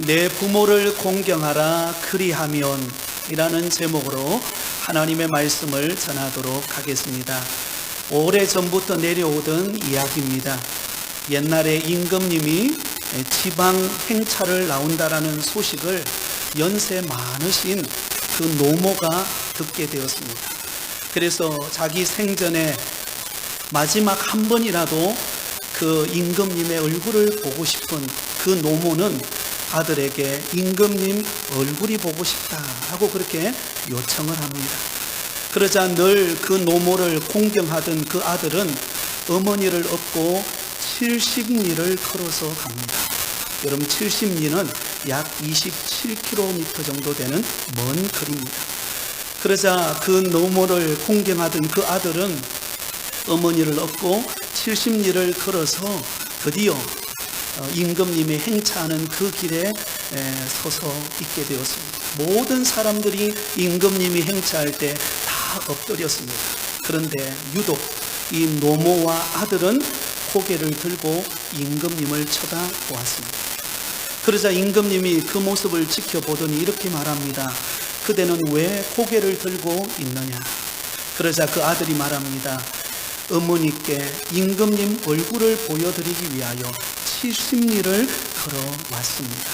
내 부모를 공경하라 그리하면 이라는 제목으로 하나님의 말씀을 전하도록 하겠습니다. 오래전부터 내려오던 이야기입니다. 옛날에 임금님이 지방 행차를 나온다라는 소식을 연세 많으신 그 노모가 듣게 되었습니다. 그래서 자기 생전에 마지막 한 번이라도 그 임금님의 얼굴을 보고 싶은 그 노모는 아들에게 임금님 얼굴이 보고 싶다라고 그렇게 요청을 합니다. 그러자 늘 그 노모를 공경하던 그 아들은 어머니를 업고 70리를 걸어서 갑니다. 여러분 70리는 약 27km 정도 되는 먼 거리입니다. 그러자 그 노모를 공경하던 그 아들은 어머니를 업고 70리를 걸어서 드디어 임금님이 행차하는 그 길에 서서 있게 되었습니다. 모든 사람들이 임금님이 행차할 때 다 엎드렸습니다. 그런데 유독 이 노모와 아들은 고개를 들고 임금님을 쳐다보았습니다. 그러자 임금님이 그 모습을 지켜보더니 이렇게 말합니다. 그대는 왜 고개를 들고 있느냐? 그러자 그 아들이 말합니다. 어머니께 임금님 얼굴을 보여드리기 위하여 70리를 걸어왔습니다.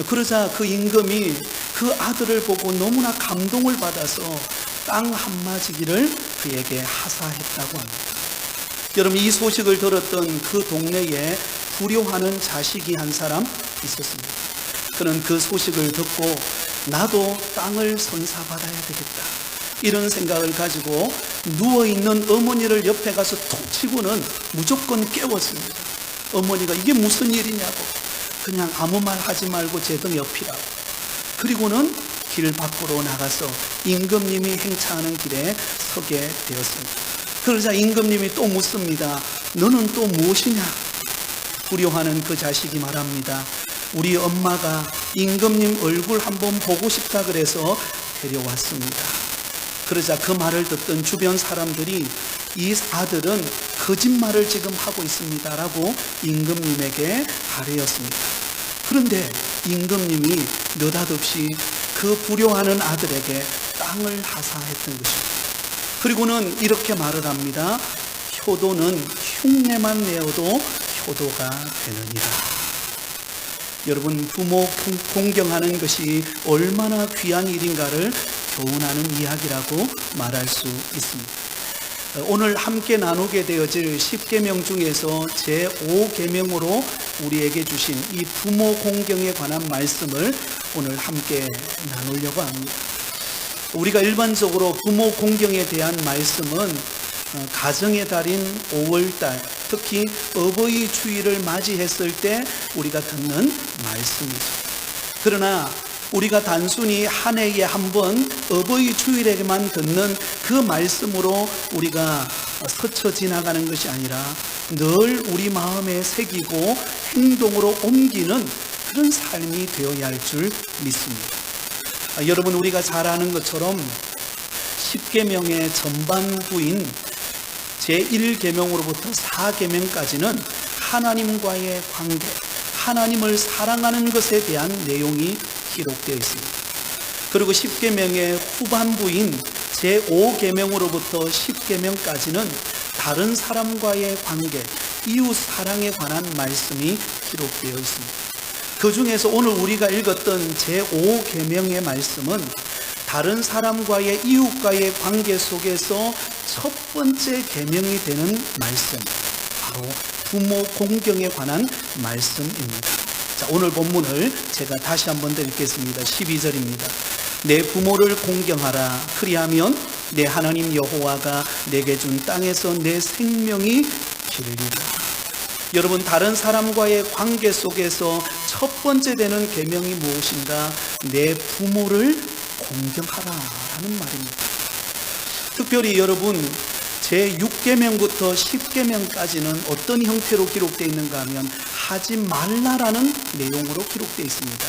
그러자 그 임금이 그 아들을 보고 너무나 감동을 받아서 땅 한마디기를 그에게 하사했다고 합니다. 여러분 이 소식을 들었던 그 동네에 불효하는 자식이 한 사람 있었습니다. 그는 그 소식을 듣고 나도 땅을 선사받아야 되겠다 이런 생각을 가지고 누워있는 어머니를 옆에 가서 톡 치고는 무조건 깨웠습니다. 어머니가 이게 무슨 일이냐고 그냥 아무 말 하지 말고 제 등 옆이라고. 그리고는 길 밖으로 나가서 임금님이 행차하는 길에 서게 되었습니다. 그러자 임금님이 또 묻습니다. 너는 또 무엇이냐? 불효하는 그 자식이 말합니다. 우리 엄마가 임금님 얼굴 한번 보고 싶다 그래서 데려왔습니다. 그러자 그 말을 듣던 주변 사람들이 이 아들은 거짓말을 지금 하고 있습니다 라고 임금님에게 아뢰었습니다. 그런데 임금님이 느닷없이 그 불효하는 아들에게 땅을 하사했던 것입니다. 그리고는 이렇게 말을 합니다. 효도는 흉내만 내어도 효도가 되느니라. 여러분 부모 공경하는 것이 얼마나 귀한 일인가를 교훈하는 이야기라고 말할 수 있습니다. 오늘 함께 나누게 되어질 10계명 중에서 제5계명으로 우리에게 주신 이 부모 공경에 관한 말씀을 오늘 함께 나누려고 합니다. 우리가 일반적으로 부모 공경에 대한 말씀은 가정의 달인 5월달, 특히 어버이 주일을 맞이했을 때 우리가 듣는 말씀이죠. 그러나 우리가 단순히 한 해에 한 번 어버이 주일에게만 듣는 그 말씀으로 우리가 스쳐 지나가는 것이 아니라 늘 우리 마음에 새기고 행동으로 옮기는 그런 삶이 되어야 할 줄 믿습니다. 여러분 우리가 잘 아는 것처럼 10계명의 전반부인 제1계명으로부터 4계명까지는 하나님과의 관계, 하나님을 사랑하는 것에 대한 내용이 기록되어 있습니다. 그리고 10계명의 후반부인 제5계명으로부터 10계명까지는 다른 사람과의 관계, 이웃 사랑에 관한 말씀이 기록되어 있습니다. 그 중에서 오늘 우리가 읽었던 제5계명의 말씀은 다른 사람과의 이웃과의 관계 속에서 첫 번째 계명이 되는 말씀, 바로 부모 공경에 관한 말씀입니다. 자, 오늘 본문을 제가 다시 한번 더 읽겠습니다. 12절입니다. 내 부모를 공경하라. 그리하면 내 하나님 여호와가 내게 준 땅에서 내 생명이 길리라. 여러분 다른 사람과의 관계 속에서 첫 번째 되는 계명이 무엇인가? 내 부모를 공경하라라는 말입니다. 특별히 여러분 제6계명부터 10계명까지는 어떤 형태로 기록되어 있는가 하면 하지 말라라는 내용으로 기록되어 있습니다.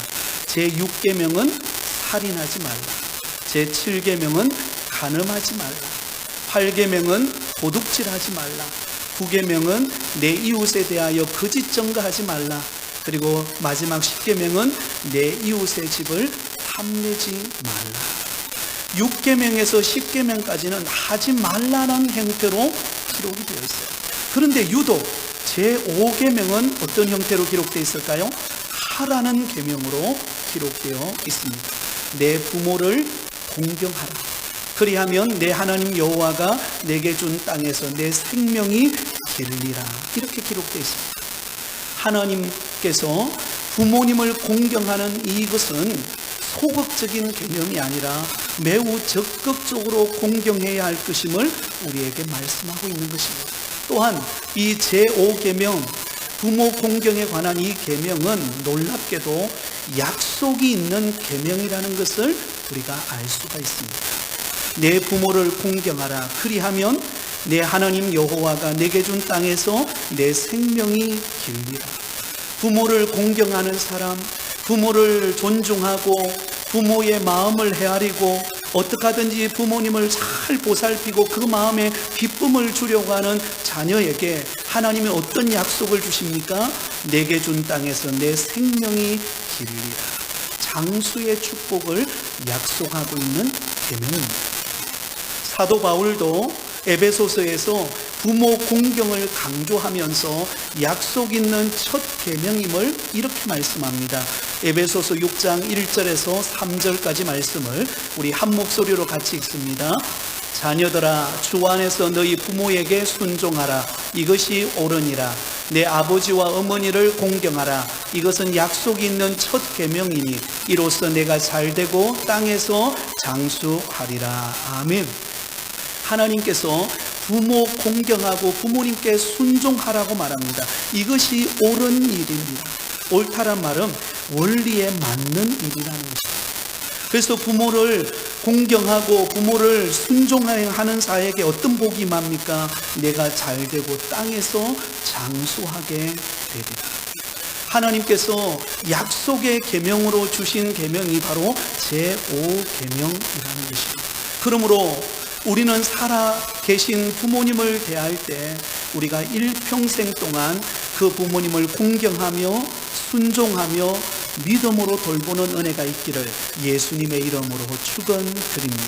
제6계명은 살인하지 말라, 제7계명은 간음하지 말라, 8계명은 도둑질하지 말라, 9계명은 내 이웃에 대하여 거짓 증거하지 말라, 그리고 마지막 10계명은 내 이웃의 집을 탐내지 말라. 6계명에서 10계명까지는 하지 말라는 형태로 기록이 되어 있어요. 그런데 유독 제5계명은 어떤 형태로 기록되어 있을까요? 하라는 계명으로 기록되어 있습니다. 내 부모를 공경하라. 그리하면 내 하나님 여호와가 내게 준 땅에서 내 생명이 길리라. 이렇게 기록되어 있습니다. 하나님께서 부모님을 공경하는 이것은 소극적인 개념이 아니라 매우 적극적으로 공경해야 할 것임을 우리에게 말씀하고 있는 것입니다. 또한 이 제5계명 부모 공경에 관한 이 계명은 놀랍게도 약속이 있는 계명이라는 것을 우리가 알 수가 있습니다. 내 부모를 공경하라. 그리하면 내 하나님 여호와가 내게 준 땅에서 내 생명이 길리라. 부모를 공경하는 사람, 부모를 존중하고 부모의 마음을 헤아리고 어떻게 하든지 부모님을 잘 보살피고 그 마음에 기쁨을 주려고 하는 자녀에게 하나님이 어떤 약속을 주십니까? 내게 준 땅에서 내 생명이 길리라. 장수의 축복을 약속하고 있는 계명입니다. 사도 바울도 에베소서에서 부모 공경을 강조하면서 약속 있는 첫 계명임을 이렇게 말씀합니다. 에베소서 6장 1절에서 3절까지 말씀을 우리 한 목소리로 같이 읽습니다. 자녀들아 주 안에서 너희 부모에게 순종하라. 이것이 옳으니라. 내 아버지와 어머니를 공경하라. 이것은 약속이 있는 첫 계명이니 이로써 내가 잘되고 땅에서 장수하리라. 아멘. 하나님께서 부모 공경하고 부모님께 순종하라고 말합니다. 이것이 옳은 일입니다. 옳다란 말은 원리에 맞는 일이라는 것입니다. 그래서 부모를 공경하고 부모를 순종하는 자에게 어떤 복이 임합니까? 내가 잘되고 땅에서 장수하게 되리라. 하나님께서 약속의 계명으로 주신 계명이 바로 제5계명이라는 것입니다. 그러므로 우리는 살아 계신 부모님을 대할 때 우리가 일평생 동안 그 부모님을 공경하며 순종하며 믿음으로 돌보는 은혜가 있기를 예수님의 이름으로 축원드립니다.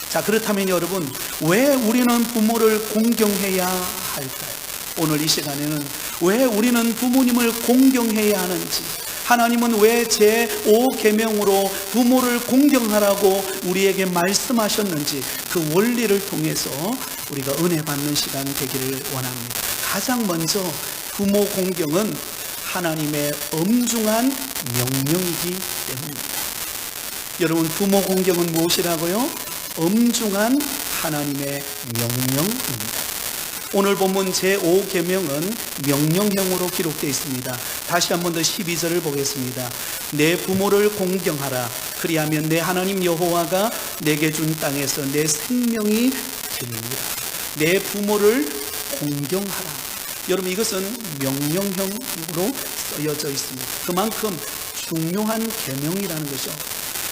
자, 그렇다면 여러분, 왜 우리는 부모를 공경해야 할까요? 오늘 이 시간에는 왜 우리는 부모님을 공경해야 하는지, 하나님은 왜 제5계명으로 부모를 공경하라고 우리에게 말씀하셨는지 그 원리를 통해서 우리가 은혜 받는 시간 되기를 원합니다. 가장 먼저 부모 공경은 하나님의 엄중한 명령이기 때문입니다. 여러분, 부모 공경은 무엇이라고요? 엄중한 하나님의 명령입니다. 오늘 본문 제5계명은 명령형으로 기록되어 있습니다. 다시 한 번 더 12절을 보겠습니다. 내 부모를 공경하라. 그리하면 내 하나님 여호와가 내게 준 땅에서 내 생명이 길리라. 내 부모를 공경하라. 여러분, 이것은 명령형으로 쓰여져 있습니다. 그만큼 중요한 계명이라는 거죠.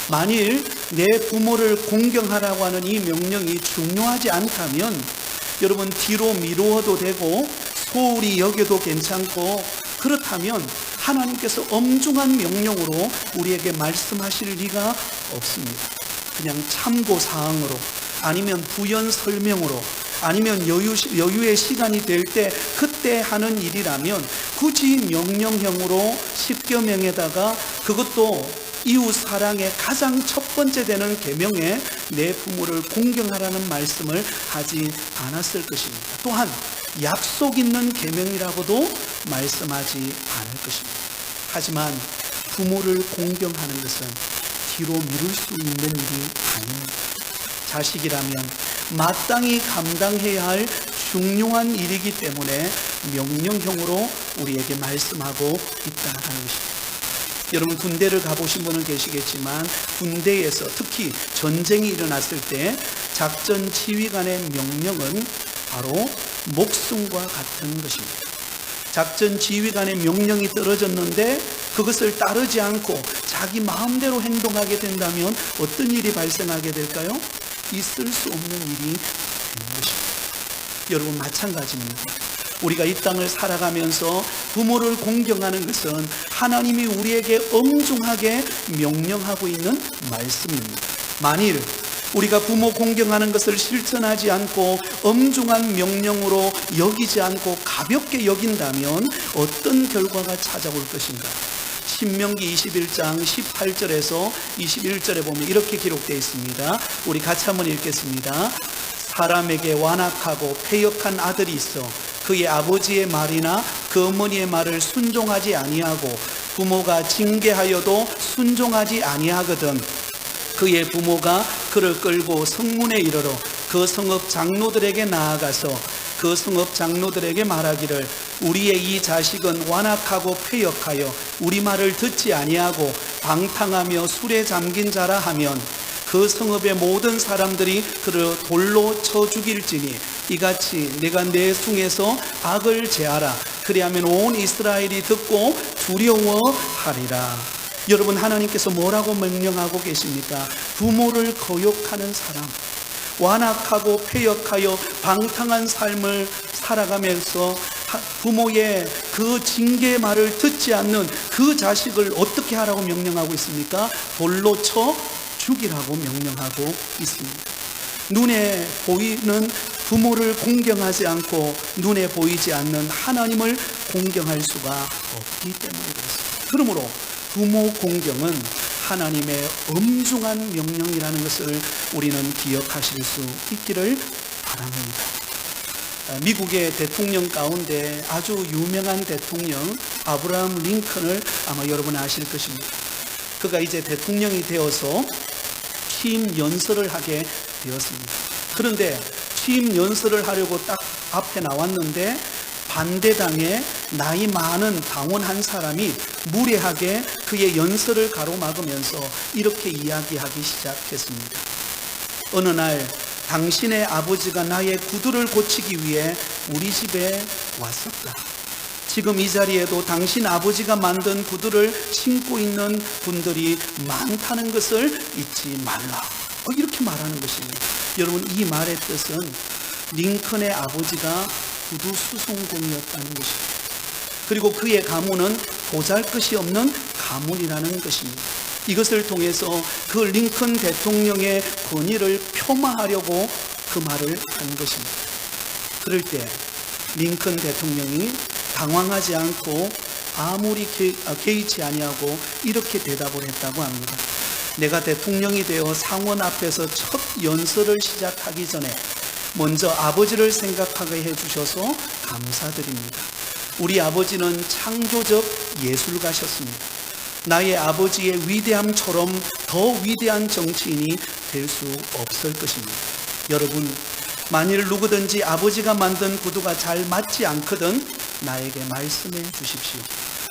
만일 내 부모를 공경하라고 하는 이 명령이 중요하지 않다면 여러분, 뒤로 미루어도 되고 소홀히 여겨도 괜찮고, 그렇다면 하나님께서 엄중한 명령으로 우리에게 말씀하실 리가 없습니다. 그냥 참고사항으로, 아니면 부연 설명으로, 아니면 여유의 시간이 될 때 그때 하는 일이라면 굳이 명령형으로 10계명에다가 그것도 이웃 사랑의 가장 첫 번째 되는 계명에 내 부모를 공경하라는 말씀을 하지 않았을 것입니다. 또한 약속 있는 계명이라고도 말씀하지 않을 것입니다. 하지만 부모를 공경하는 것은 뒤로 미룰 수 있는 일이 아닙니다. 자식이라면 마땅히 감당해야 할 중요한 일이기 때문에 명령형으로 우리에게 말씀하고 있다는 것입니다. 여러분, 군대를 가보신 분은 계시겠지만 군대에서 특히 전쟁이 일어났을 때 작전 지휘관의 명령은 바로 목숨과 같은 것입니다. 작전 지휘관의 명령이 떨어졌는데 그것을 따르지 않고 자기 마음대로 행동하게 된다면 어떤 일이 발생하게 될까요? 있을 수 없는 일이 되는 것입니다. 여러분, 마찬가지입니다. 우리가 이 땅을 살아가면서 부모를 공경하는 것은 하나님이 우리에게 엄중하게 명령하고 있는 말씀입니다. 만일 우리가 부모 공경하는 것을 실천하지 않고 엄중한 명령으로 여기지 않고 가볍게 여긴다면 어떤 결과가 찾아올 것인가? 신명기 21장 18절에서 21절에 보면 이렇게 기록되어 있습니다. 우리 같이 한번 읽겠습니다. 사람에게 완악하고 패역한 아들이 있어 그의 아버지의 말이나 그 어머니의 말을 순종하지 아니하고 부모가 징계하여도 순종하지 아니하거든 그의 부모가 그를 끌고 성문에 이르러 그 성읍 장로들에게 나아가서 그 성읍 장로들에게 말하기를 우리의 이 자식은 완악하고 패역하여 우리 말을 듣지 아니하고 방탕하며 술에 잠긴 자라 하면 그 성읍의 모든 사람들이 그를 돌로 쳐 죽일지니 이같이 내가 내 숭에서 악을 제하라. 그리하면 온 이스라엘이 듣고 두려워하리라. 여러분, 하나님께서 뭐라고 명령하고 계십니까? 부모를 거역하는 사람, 완악하고 패역하여 방탕한 삶을 살아가면서 부모의 그 징계의 말을 듣지 않는 그 자식을 어떻게 하라고 명령하고 있습니까? 돌로 쳐 죽이라고 명령하고 있습니다. 눈에 보이는 부모를 공경하지 않고 눈에 보이지 않는 하나님을 공경할 수가 없기 때문에 그렇습니다. 그러므로 부모 공경은 하나님의 엄중한 명령이라는 것을 우리는 기억하실 수 있기를 바랍니다. 미국의 대통령 가운데 아주 유명한 대통령 아브라함 링컨을 아마 여러분 아실 것입니다. 그가 이제 대통령이 되어서 취임 연설을 하게 되었습니다. 그런데 취임 연설을 하려고 딱 앞에 나왔는데 반대당에 나이 많은 당원 한 사람이 무례하게 그의 연설을 가로막으면서 이렇게 이야기하기 시작했습니다. 어느 날 당신의 아버지가 나의 구두를 고치기 위해 우리 집에 왔었다. 지금 이 자리에도 당신 아버지가 만든 구두를 신고 있는 분들이 많다는 것을 잊지 말라. 이렇게 말하는 것입니다. 여러분, 이 말의 뜻은 링컨의 아버지가 구두 수송공이었다는 것입니다. 그리고 그의 가문은 보잘것이 없는 가문이라는 것입니다. 이것을 통해서 그 링컨 대통령의 권위를 폄하하려고 그 말을 한 것입니다. 그럴 때 링컨 대통령이 당황하지 않고 아무리 개의치 아니하고 이렇게 대답을 했다고 합니다. 내가 대통령이 되어 상원 앞에서 첫 연설을 시작하기 전에 먼저 아버지를 생각하게 해주셔서 감사드립니다. 우리 아버지는 창조적 예술가셨습니다. 나의 아버지의 위대함처럼 더 위대한 정치인이 될 수 없을 것입니다. 여러분, 만일 누구든지 아버지가 만든 구두가 잘 맞지 않거든 나에게 말씀해 주십시오.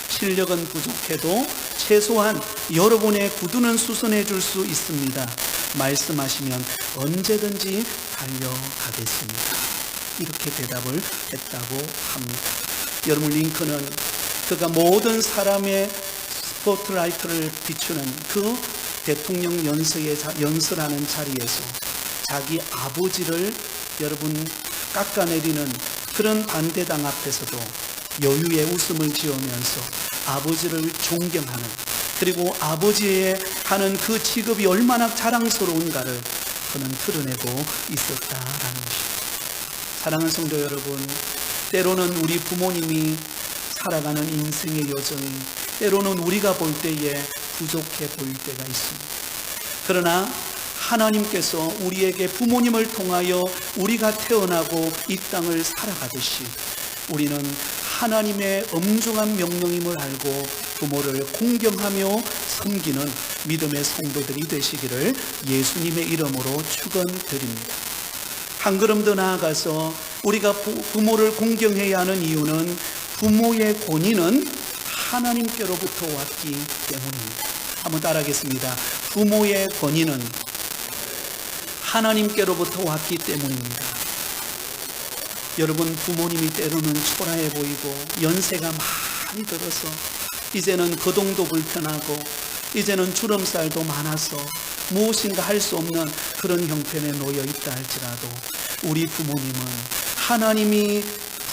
실력은 부족해도 최소한 여러분의 구두는 수선해 줄 수 있습니다. 말씀하시면 언제든지 달려가겠습니다. 이렇게 대답을 했다고 합니다. 여러분, 링컨은 그가 모든 사람의 스포트라이트를 비추는 그 대통령 연설하는 자리에서 자기 아버지를 여러분 깎아내리는 그런 반대당 앞에서도 여유의 웃음을 지으면서 아버지를 존경하는, 그리고 아버지의 하는 그 직업이 얼마나 자랑스러운가를 그는 드러내고 있었다라는 것입니다. 사랑하는 성도 여러분, 때로는 우리 부모님이 살아가는 인생의 여정이 때로는 우리가 볼 때에 부족해 보일 때가 있습니다. 그러나 하나님께서 우리에게 부모님을 통하여 우리가 태어나고 이 땅을 살아가듯이 우리는 하나님의 엄중한 명령임을 알고 부모를 공경하며 섬기는 믿음의 성도들이 되시기를 예수님의 이름으로 축원드립니다. 한 걸음 더 나아가서 우리가 부모를 공경해야 하는 이유는 부모의 권위는 하나님께로부터 왔기 때문입니다. 한번 따라하겠습니다. 부모의 권위는 하나님께로부터 왔기 때문입니다. 여러분, 부모님이 때로는 초라해 보이고 연세가 많이 들어서 이제는 거동도 불편하고 이제는 주름살도 많아서 무엇인가 할 수 없는 그런 형편에 놓여 있다 할지라도 우리 부모님은 하나님이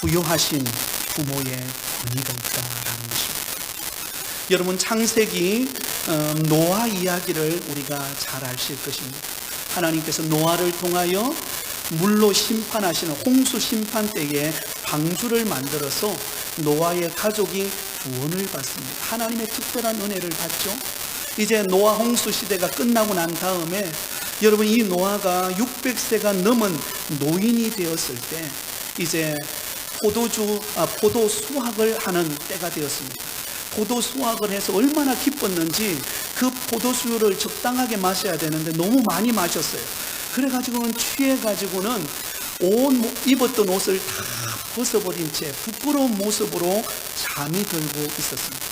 부여하신 부모의 권위가 있다라는 것입니다. 여러분, 창세기 노아 이야기를 우리가 잘 아실 것입니다. 하나님께서 노아를 통하여 물로 심판하시는 홍수 심판 때에 방주를 만들어서 노아의 가족이 구원을 받습니다. 하나님의 특별한 은혜를 받죠. 이제 노아 홍수 시대가 끝나고 난 다음에 여러분, 이 노아가 600세가 넘은 노인이 되었을 때 이제 포도 수확을 하는 때가 되었습니다. 포도 수확을 해서 얼마나 기뻤는지 그 포도수를 적당하게 마셔야 되는데 너무 많이 마셨어요. 그래가지고는 취해가지고는 입었던 옷을 다 벗어버린 채 부끄러운 모습으로 잠이 들고 있었습니다.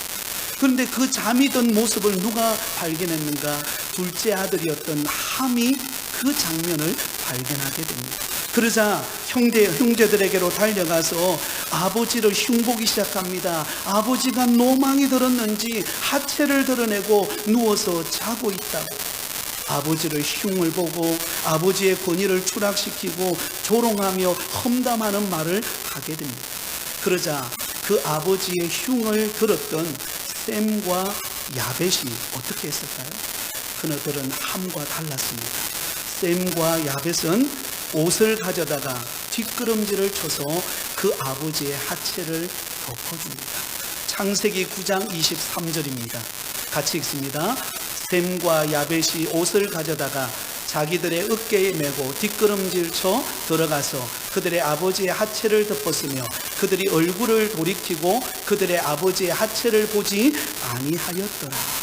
그런데 그 잠이 든 모습을 누가 발견했는가? 둘째 아들이었던 함이 그 장면을 발견하게 됩니다. 그러자 형제들에게로 달려가서 아버지를 흉보기 시작합니다. 아버지가 노망이 들었는지 하체를 드러내고 누워서 자고 있다고. 아버지를 흉을 보고 아버지의 권위를 추락시키고 조롱하며 험담하는 말을 하게 됩니다. 그러자 그 아버지의 흉을 들었던 셈과 야벳이 어떻게 했을까요? 그들은 함과 달랐습니다. 셈과 야벳은 옷을 가져다가 뒷걸음질을 쳐서 그 아버지의 하체를 덮어줍니다. 창세기 9장 23절입니다. 같이 읽습니다. 셈과 야벳이 옷을 가져다가 자기들의 어깨에 메고 뒷걸음질 쳐 들어가서 그들의 아버지의 하체를 덮었으며 그들이 얼굴을 돌이키고 그들의 아버지의 하체를 보지 아니하였더라.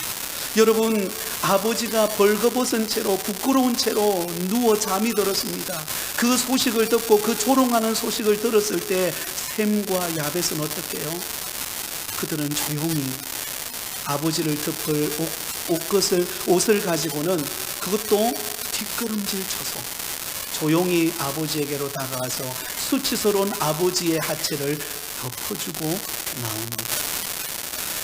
여러분, 아버지가 벌거벗은 채로 부끄러운 채로 누워 잠이 들었습니다. 그 소식을 듣고 그 조롱하는 소식을 들었을 때 셈과 야벳은 어떻게 해요? 그들은 조용히 아버지를 덮을 옷을 가지고는 그것도 뒷걸음질 쳐서 조용히 아버지에게로 다가가서 수치스러운 아버지의 하체를 덮어주고 나옵니다.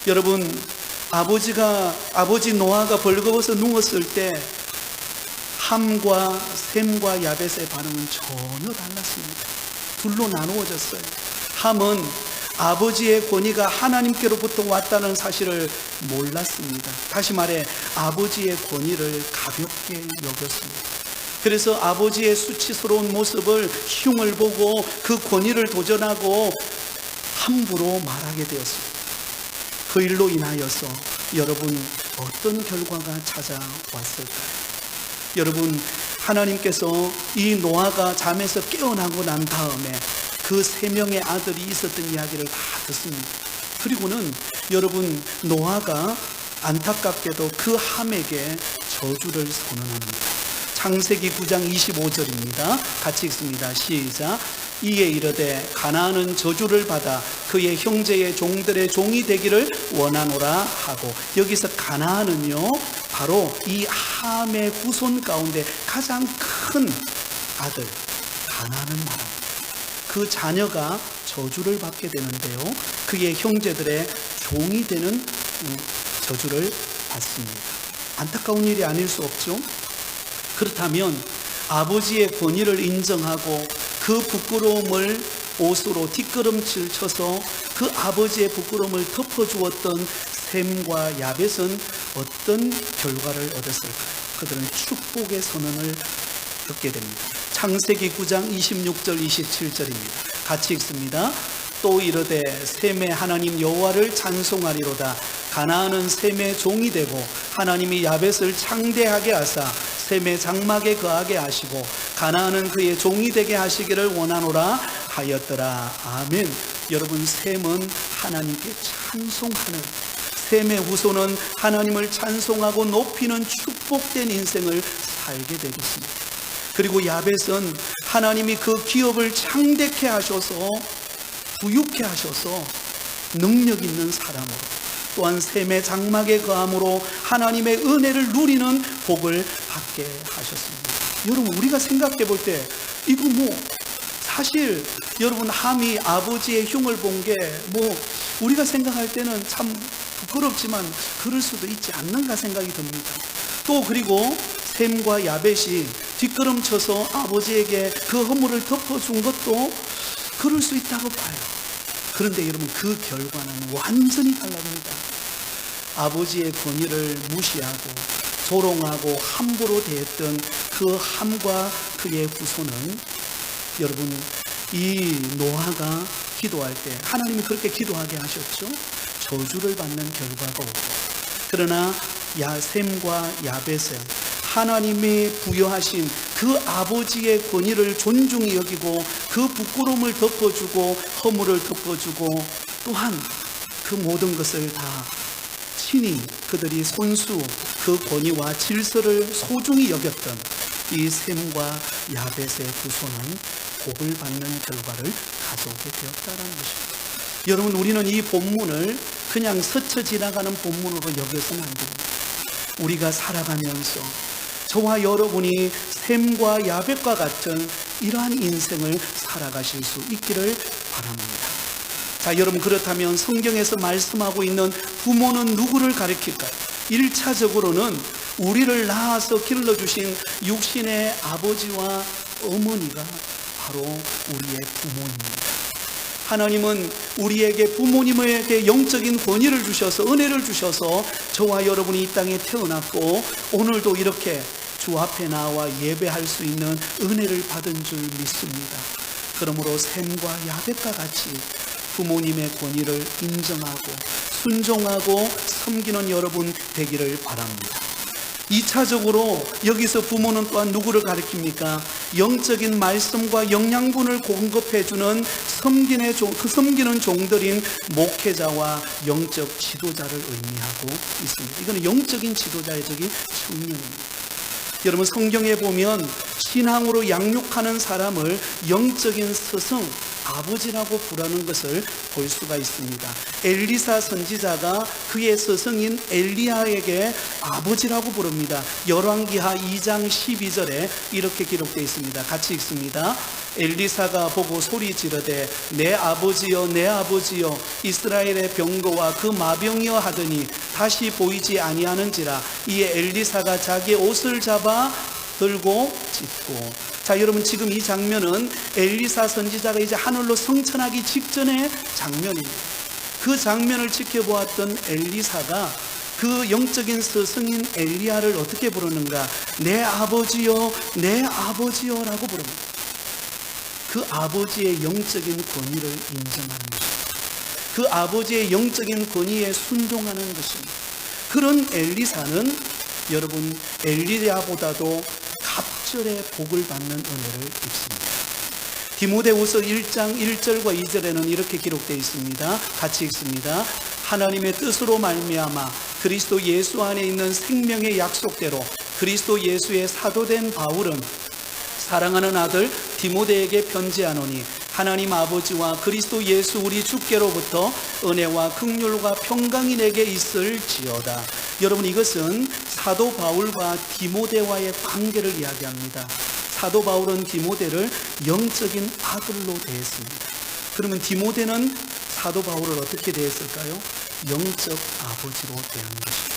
여러분, 아버지 노아가 벌거벗어 누웠을 때 함과 셈과 야벳의 반응은 전혀 달랐습니다. 둘로 나누어졌어요. 함은 아버지의 권위가 하나님께로부터 왔다는 사실을 몰랐습니다. 다시 말해 아버지의 권위를 가볍게 여겼습니다. 그래서 아버지의 수치스러운 모습을 흉을 보고 그 권위를 도전하고 함부로 말하게 되었습니다. 그 일로 인하여서 여러분, 어떤 결과가 찾아왔을까요? 여러분, 하나님께서 이 노아가 잠에서 깨어나고 난 다음에 그 3명의 아들이 있었던 이야기를 다 듣습니다. 그리고는 여러분, 노아가 안타깝게도 그 함에게 저주를 선언합니다. 창세기 9장 25절입니다. 같이 읽습니다. 시작. 이에 이르되 가나안은 저주를 받아 그의 형제의 종들의 종이 되기를 원하노라 하고, 여기서 가나안은요 바로 이 함의 후손 가운데 가장 큰 아들 가나안을 말합니다. 그 자녀가 저주를 받게 되는데요, 그의 형제들의 종이 되는 저주를 받습니다. 안타까운 일이 아닐 수 없죠. 그렇다면 아버지의 권위를 인정하고 그 부끄러움을 옷으로 뒷걸음질 쳐서 그 아버지의 부끄러움을 덮어주었던 셈과 야벳은 어떤 결과를 얻었을까요? 그들은 축복의 선언을 듣게 됩니다. 창세기 9장 26절 27절입니다. 같이 읽습니다. 또 이르되 셈의 하나님 여호와를 찬송하리로다. 가나안은 셈의 종이 되고 하나님이 야벳을 창대하게 하사 셈의 장막에 거하게 하시고 가나안은 그의 종이 되게 하시기를 원하노라 하였더라. 아멘. 여러분, 셈은 하나님께 찬송하는, 셈의 후손은 하나님을 찬송하고 높이는 축복된 인생을 살게 되겠습니다. 그리고 야벳은 하나님이 그 기업을 창대케 하셔서 부유케 하셔서 능력 있는 사람으로, 또한 셈의 장막에 거함으로 하나님의 은혜를 누리는 복을 받게 하셨습니다. 여러분, 우리가 생각해 볼 때 이거 사실 여러분, 함이 아버지의 흉을 본 게 우리가 생각할 때는 참 부끄럽지만 그럴 수도 있지 않는가 생각이 듭니다. 또 그리고 셈과 야벳이 뒷걸음쳐서 아버지에게 그 허물을 덮어준 것도, 그 그럴 수 있다고 봐요. 그런데 여러분, 그 결과는 완전히 달라집니다. 아버지의 권위를 무시하고 조롱하고 함부로 대했던 그 함과 그의 후손은, 여러분, 이 노아가 기도할 때 하나님이 그렇게 기도하게 하셨죠. 저주를 받는 결과가 오고, 그러나 셈과 야벳은 하나님이 부여하신 그 아버지의 권위를 존중히 여기고 그 부끄러움을 덮어주고 허물을 덮어주고, 또한 그 모든 것을 다 친히 그들이 손수 그 권위와 질서를 소중히 여겼던 이 셈과 야벳의 후손은 복을 받는 결과를 가져오게 되었다는 것입니다. 여러분, 우리는 이 본문을 그냥 스쳐 지나가는 본문으로 여겨서는 안 됩니다. 우리가 살아가면서 저와 여러분이 셈과 야벳과 같은 이러한 인생을 살아가실 수 있기를 바랍니다. 자, 여러분, 그렇다면 성경에서 말씀하고 있는 부모는 누구를 가리킬까요? 1차적으로는 우리를 낳아서 길러주신 육신의 아버지와 어머니가 바로 우리의 부모입니다. 하나님은 우리에게 부모님에게 영적인 권위를 주셔서, 은혜를 주셔서 저와 여러분이 이 땅에 태어났고 오늘도 이렇게 주 앞에 나와 예배할 수 있는 은혜를 받은 줄 믿습니다. 그러므로 셈과 야벳과 같이 부모님의 권위를 인정하고 순종하고 섬기는 여러분 되기를 바랍니다. 2차적으로 여기서 부모는 또한 누구를 가리킵니까? 영적인 말씀과 영양분을 공급해주는 섬기는 종들인 목회자와 영적 지도자를 의미하고 있습니다. 이거는 영적인 지도자적인 측면입니다. 여러분, 성경에 보면 신앙으로 양육하는 사람을 영적인 스승, 아버지라고 부르는 것을 볼 수가 있습니다. 엘리사 선지자가 그의 스승인 엘리야에게 아버지라고 부릅니다. 열왕기하 2장 12절에 이렇게 기록되어 있습니다. 같이 읽습니다. 엘리사가 보고 소리 지르되 내 아버지여 내 아버지여 이스라엘의 병거와 그 마병이여 하더니 다시 보이지 아니하는지라. 이에 엘리사가 자기의 옷을 잡아 들고 찢고. 자, 여러분, 지금 이 장면은 엘리사 선지자가 이제 하늘로 승천하기 직전의 장면입니다. 그 장면을 지켜보았던 엘리사가 그 영적인 스승인 엘리야를 어떻게 부르는가? 내 아버지요 내 아버지요 라고 부릅니다. 그 아버지의 영적인 권위를 인정하는 것입니다. 그 아버지의 영적인 권위에 순종하는 것입니다. 그런 엘리사는 여러분, 엘리야보다도 갑절의 복을 받는 은혜를 입습니다. 디모데후서 1장 1절과 2절에는 이렇게 기록되어 있습니다. 같이 읽습니다. 하나님의 뜻으로 말미암아 그리스도 예수 안에 있는 생명의 약속대로 그리스도 예수의 사도된 바울은 사랑하는 아들 디모데에게 편지하노니 하나님 아버지와 그리스도 예수 우리 주께로부터 은혜와 긍휼과 평강이 내게 있을지어다. 여러분, 이것은 사도 바울과 디모데와의 관계를 이야기합니다. 사도 바울은 디모데를 영적인 아들로 대했습니다. 그러면 디모데는 사도 바울을 어떻게 대했을까요? 영적 아버지로 대한 것입니다.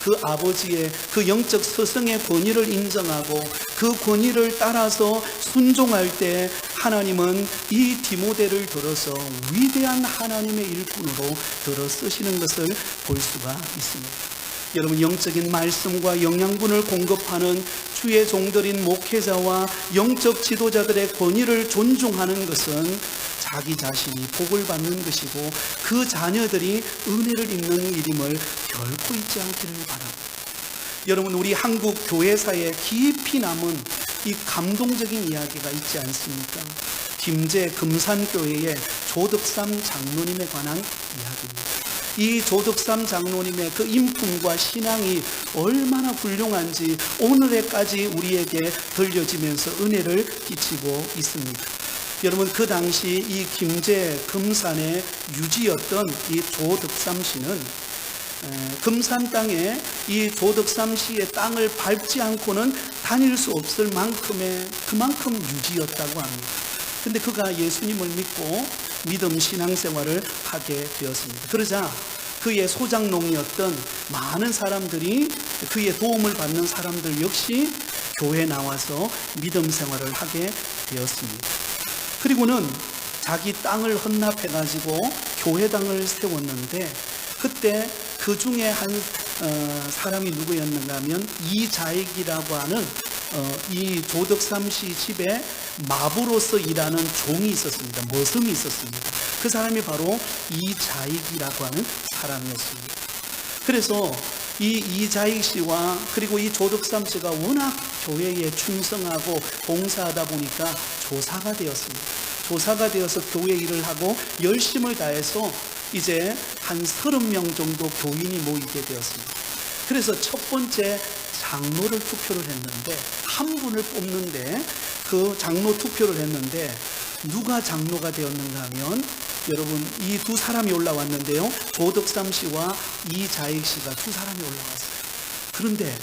그 아버지의, 그 영적 스승의 권위를 인정하고 그 권위를 따라서 순종할 때 하나님은 이 디모데를 들어서 위대한 하나님의 일꾼으로 들어 쓰시는 것을 볼 수가 있습니다. 여러분, 영적인 말씀과 영양분을 공급하는 주의 종들인 목회자와 영적 지도자들의 권위를 존중하는 것은 자기 자신이 복을 받는 것이고 그 자녀들이 은혜를 입는 일임을 결코 잊지 않기를 바랍니다. 여러분, 우리 한국 교회사에 깊이 남은 이 감동적인 이야기가 있지 않습니까? 김제 금산교회의 조덕삼 장로님에 관한 이야기입니다. 이 조덕삼 장로님의 그 인품과 신앙이 얼마나 훌륭한지 오늘에까지 우리에게 들려지면서 은혜를 끼치고 있습니다. 여러분, 그 당시 이 김제 금산의 유지였던 이 조덕삼 씨는 금산 땅에 이 조덕삼 씨의 땅을 밟지 않고는 다닐 수 없을 만큼의 그만큼 유지였다고 합니다. 근데 그가 예수님을 믿고 믿음 신앙생활을 하게 되었습니다. 그러자 그의 소장농이었던 많은 사람들이, 그의 도움을 받는 사람들 역시 교회에 나와서 믿음 생활을 하게 되었습니다. 그리고는 자기 땅을 헌납해가지고 교회당을 세웠는데, 그때 그 중에 한 사람이 누구였는가 하면 이자익이라고 하는 이 조덕삼씨 집에 마부로서 일하는 종이 있었습니다. 머슴이 있었습니다. 그 사람이 바로 이자익이라고 하는 사람이었습니다. 그래서 이 이자익 씨와 그리고 이 조덕삼 씨가 워낙 교회에 충성하고 봉사하다 보니까 조사가 되었습니다. 조사가 되어서 교회 일을 하고 열심을 다해서 이제 한 30명 정도 교인이 모이게 되었습니다. 그래서 첫 번째 장로를 투표를 했는데, 한 분을 뽑는데 그 장로 투표를 했는데 누가 장로가 되었는가 하면, 여러분, 이 두 사람이 올라왔는데요, 조덕삼 씨와 이자익 씨가 두 사람이 올라왔어요. 그런데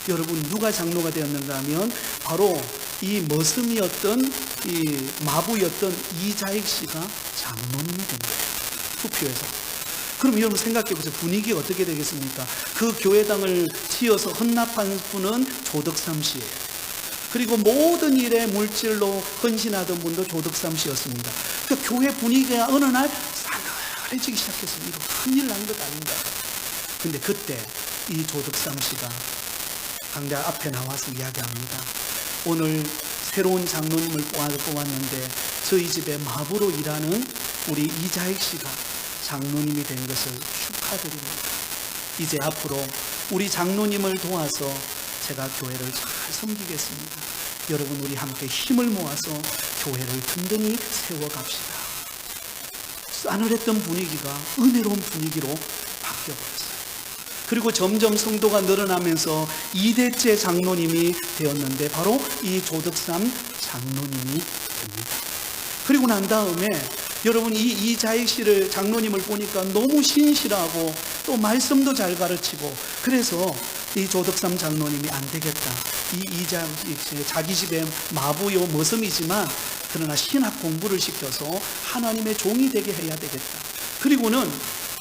여러분, 누가 장로가 되었는가 하면 바로 이 머슴이었던, 이 마부였던 이자익 씨가 장로님이 된 거예요, 투표에서. 그럼 여러분 생각해 보세요. 분위기가 어떻게 되겠습니까? 그 교회당을 지어서 헌납한 분은 조덕삼 씨예요. 그리고 모든 일에 물질로 헌신하던 분도 조덕삼 씨였습니다. 그 교회 분위기가 어느 날 싸늘해지기 시작했습니다. 이거 큰일 난 것 아닌가. 근데 그때 이 조덕삼 씨가 강대 앞에 나와서 이야기합니다. 오늘 새로운 장로님을 뽑았는데 저희 집에 마부로 일하는 우리 이자익 씨가 장로님이 된 것을 축하드립니다. 이제 앞으로 우리 장로님을 도와서 제가 교회를 잘 섬기겠습니다. 여러분, 우리 함께 힘을 모아서 교회를 든든히 세워갑시다. 싸늘했던 분위기가 은혜로운 분위기로 바뀌어버렸어요. 그리고 점점 성도가 늘어나면서 2대째 장로님이 되었는데 바로 이 조덕삼 장로님이 됩니다. 그리고 난 다음에 여러분, 이 이자익 씨를 장로님을 보니까 너무 신실하고 또 말씀도 잘 가르치고, 그래서 이 조덕삼 장로님이 안 되겠다, 이 이자익 씨 자기 집에 마부요 머슴이지만 그러나 신학 공부를 시켜서 하나님의 종이 되게 해야 되겠다. 그리고는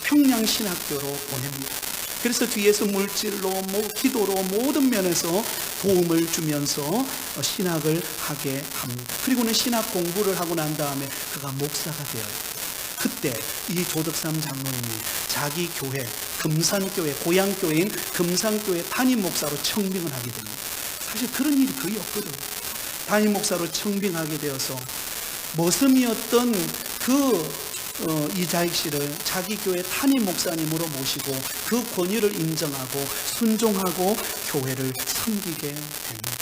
평양신학교로 보냅니다. 그래서 뒤에서 물질로 기도로 모든 면에서 도움을 주면서 신학을 하게 합니다. 그리고는 신학 공부를 하고 난 다음에 그가 목사가 되어요. 그때 이 조덕삼 장로님이 자기 교회, 금산교회, 고향교회인 금산교회 담임 목사로 청빙을 하게 됩니다. 사실 그런 일이 거의 없거든요. 담임 목사로 청빙하게 되어서 머슴이었던 이자익 씨를 자기 교회 담임 목사님으로 모시고 그 권위를 인정하고 순종하고 교회를 섬기게 됩니다.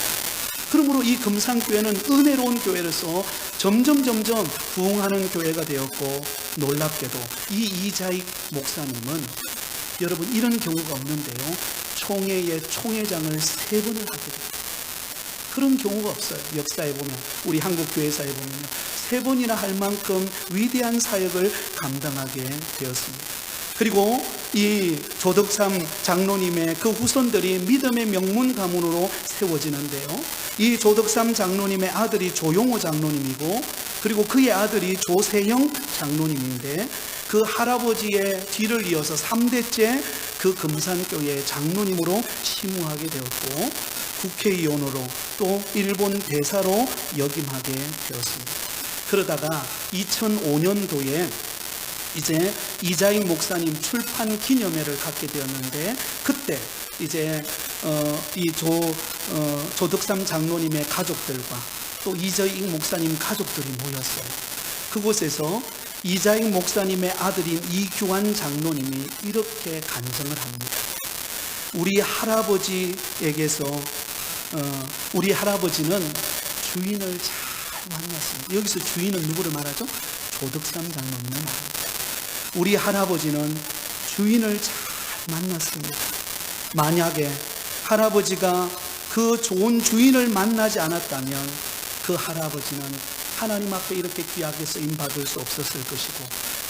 그러므로 이 금산교회는 은혜로운 교회로서 점점 부흥하는 교회가 되었고, 놀랍게도 이 이자익 목사님은 여러분 이런 경우가 없는데요, 총회의 총회장을 3번을 하게 됩니다. 그런 경우가 없어요. 역사에 보면, 우리 한국 교회사에 보면요, 3번이나 할 만큼 위대한 사역을 감당하게 되었습니다. 그리고 이 조덕삼 장로님의 그 후손들이 믿음의 명문 가문으로 세워지는데요, 이 조덕삼 장로님의 아들이 조용호 장로님이고, 그리고 그의 아들이 조세형 장로님인데, 그 할아버지의 뒤를 이어서 3대째 그 금산교회의 장로님으로 심우하게 되었고, 국회의원으로 또 일본 대사로 역임하게 되었습니다. 그러다가 2005년도에 이제 이자익 목사님 출판 기념회를 갖게 되었는데, 그때 이제 이 조덕삼 장로님의 가족들과 또 이자익 목사님 가족들이 모였어요. 그곳에서 이자익 목사님의 아들인 이규환 장로님이 이렇게 간증을 합니다. 우리 할아버지에게서 우리 할아버지는 주인을 잘 만났습니다. 여기서 주인은 누구를 말하죠? 조덕삼 장로님을 말합니다. 우리 할아버지는 주인을 잘 만났습니다. 만약에 할아버지가 그 좋은 주인을 만나지 않았다면 그 할아버지는 하나님 앞에 이렇게 귀하게 쓰임받을 수 없었을 것이고,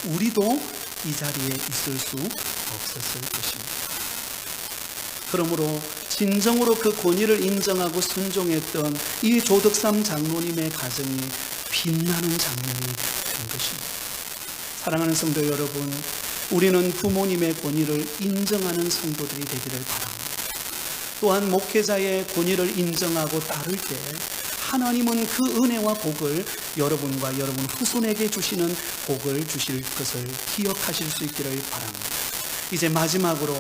우리도 이 자리에 있을 수 없었을 것입니다. 그러므로 진정으로 그 권위를 인정하고 순종했던 이 조덕삼 장로님의 가정이 빛나는 장면이 된 것입니다. 사랑하는 성도 여러분, 우리는 부모님의 권위를 인정하는 성도들이 되기를 바랍니다. 또한 목회자의 권위를 인정하고 따를 때 하나님은 그 은혜와 복을 여러분과 여러분 후손에게 주시는 복을 주실 것을 기억하실 수 있기를 바랍니다. 이제 마지막으로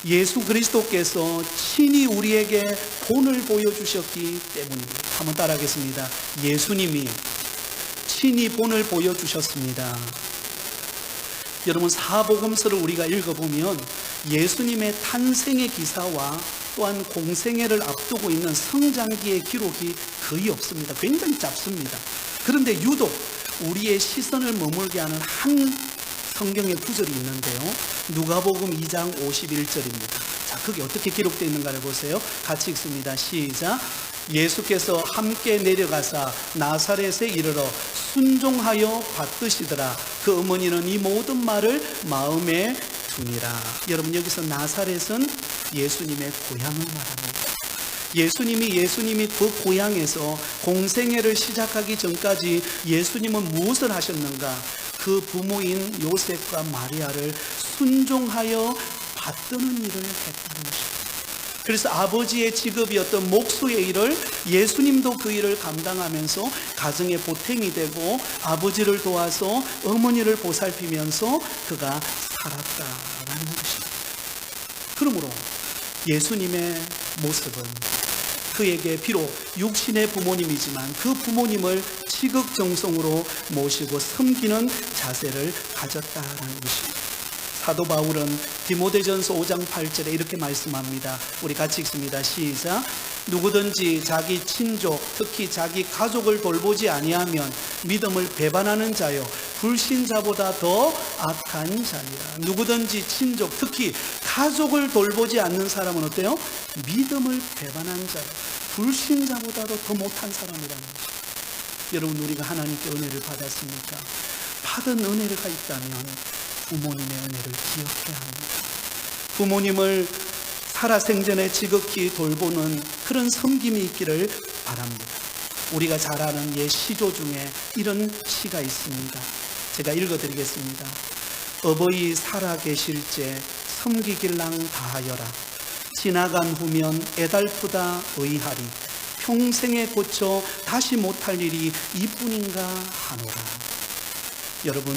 예수 그리스도께서 친히 우리에게 본을 보여주셨기 때문입니다. 한번 따라하겠습니다. 예수님이 친히 본을 보여주셨습니다. 여러분, 사복음서를 우리가 읽어보면 예수님의 탄생의 기사와 또한 공생애를 앞두고 있는 성장기의 기록이 거의 없습니다. 굉장히 짧습니다. 그런데 유독 우리의 시선을 머물게 하는 한 성경의 구절이 있는데요, 누가복음 2장 51절입니다. 자, 그게 어떻게 기록되어 있는가를 보세요. 같이 읽습니다. 시작. 예수께서 함께 내려가사 나사렛에 이르러 순종하여 받드시더라. 그 어머니는 이 모든 말을 마음에 두니라. 여러분, 여기서 나사렛은 예수님의 고향을 말합니다. 예수님이 그 고향에서 공생애를 시작하기 전까지 예수님은 무엇을 하셨는가? 그 부모인 요셉과 마리아를 순종하여 받드는 일을 했다는 것입니다. 그래서 아버지의 직업이었던 목수의 일을 예수님도 그 일을 감당하면서 가정의 보탬이 되고 아버지를 도와서 어머니를 보살피면서 그가 살았다라는 것입니다. 그러므로 예수님의 모습은 그에게 비록 육신의 부모님이지만 그 부모님을 지극정성으로 모시고 섬기는 자세를 가졌다라는 것입니다. 사도 바울은 디모데전서 5장 8절에 이렇게 말씀합니다. 우리 같이 읽습니다. 시작. 누구든지 자기 친족, 특히 자기 가족을 돌보지 아니하면 믿음을 배반하는 자요 불신자보다 더 악한 자니라. 누구든지 친족, 특히 가족을 돌보지 않는 사람은 어때요? 믿음을 배반한 자요 불신자보다도 더 못한 사람이라는 것입니다. 여러분, 우리가 하나님께 은혜를 받았습니까? 받은 은혜가 있다면 부모님의 은혜를 기억해야 합니다. 부모님을 살아생전에 지극히 돌보는 그런 섬김이 있기를 바랍니다. 우리가 잘 아는 옛 시조 중에 이런 시가 있습니다. 제가 읽어드리겠습니다. 어버이 살아 계실제 섬기길랑 다하여라. 지나간 후면 애달프다 의하리. 평생에 고쳐 다시 못할 일이 이뿐인가 하노라. 여러분,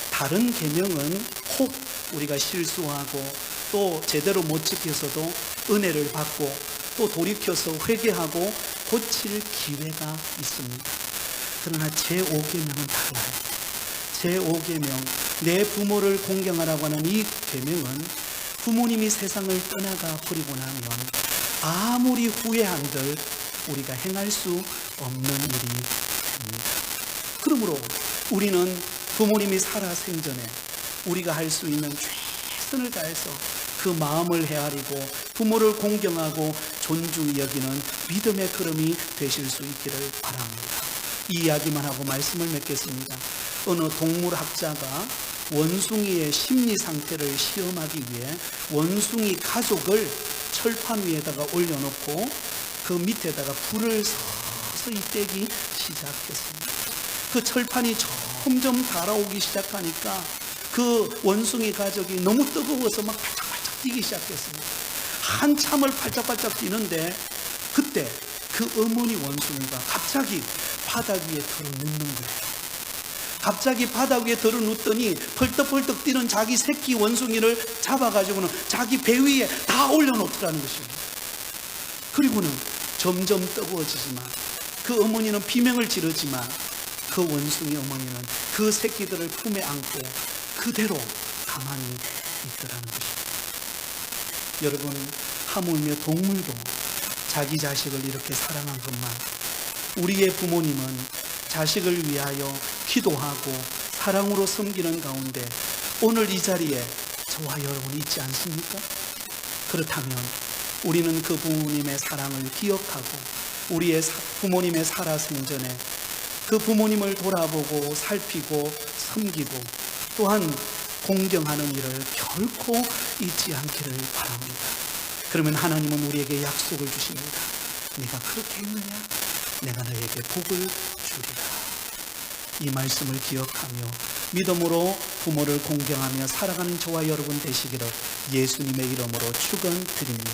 다른 계명은 혹 우리가 실수하고 또 제대로 못 지켜서도 은혜를 받고 또 돌이켜서 회개하고 고칠 기회가 있습니다. 그러나 제5계명은 달라요. 제5계명, 내 부모를 공경하라고 하는 이 계명은 부모님이 세상을 떠나가 버리고 나면 아무리 후회한들 우리가 행할 수 없는 일이 됩니다. 그러므로 우리는 부모님이 살아 생전에 우리가 할 수 있는 최선을 다해서 그 마음을 헤아리고 부모를 공경하고 존중히 여기는 믿음의 걸음이 되실 수 있기를 바랍니다. 이 이야기만 하고 말씀을 맺겠습니다. 어느 동물학자가 원숭이의 심리 상태를 시험하기 위해 원숭이 가족을 철판 위에다가 올려놓고 그 밑에다가 불을 서서히 떼기 시작했습니다. 그 철판이 점점 달아오기 시작하니까 그 원숭이 가족이 너무 뜨거워서 막 팔짝팔짝 뛰기 시작했습니다. 한참을 팔짝팔짝 뛰는데 그때 그 어머니 원숭이가 갑자기 바닥 위에 들어눕는 거예요. 갑자기 바닥 위에 들어눕더니 펄떡펄떡 뛰는 자기 새끼 원숭이를 잡아가지고는 자기 배 위에 다 올려놓더라는 것입니다. 그리고는 점점 뜨거워지지만 그 어머니는 비명을 지르지만 그 원숭이 어머니는 그 새끼들을 품에 안고 그대로 가만히 있더라는 것입니다. 여러분, 하물며 동물도 자기 자식을 이렇게 사랑한 것만, 우리의 부모님은 자식을 위하여 기도하고 사랑으로 섬기는 가운데 오늘 이 자리에 저와 여러분이 있지 않습니까? 그렇다면 우리는 그 부모님의 사랑을 기억하고 우리의 부모님의 살아생전에 그 부모님을 돌아보고 살피고 섬기고 또한 공경하는 일을 결코 잊지 않기를 바랍니다. 그러면 하나님은 우리에게 약속을 주십니다. 네가 그렇게 했느냐? 내가 너에게 복을 주리라. 이 말씀을 기억하며 믿음으로 부모를 공경하며 살아가는 저와 여러분 되시기를 예수님의 이름으로 축원드립니다.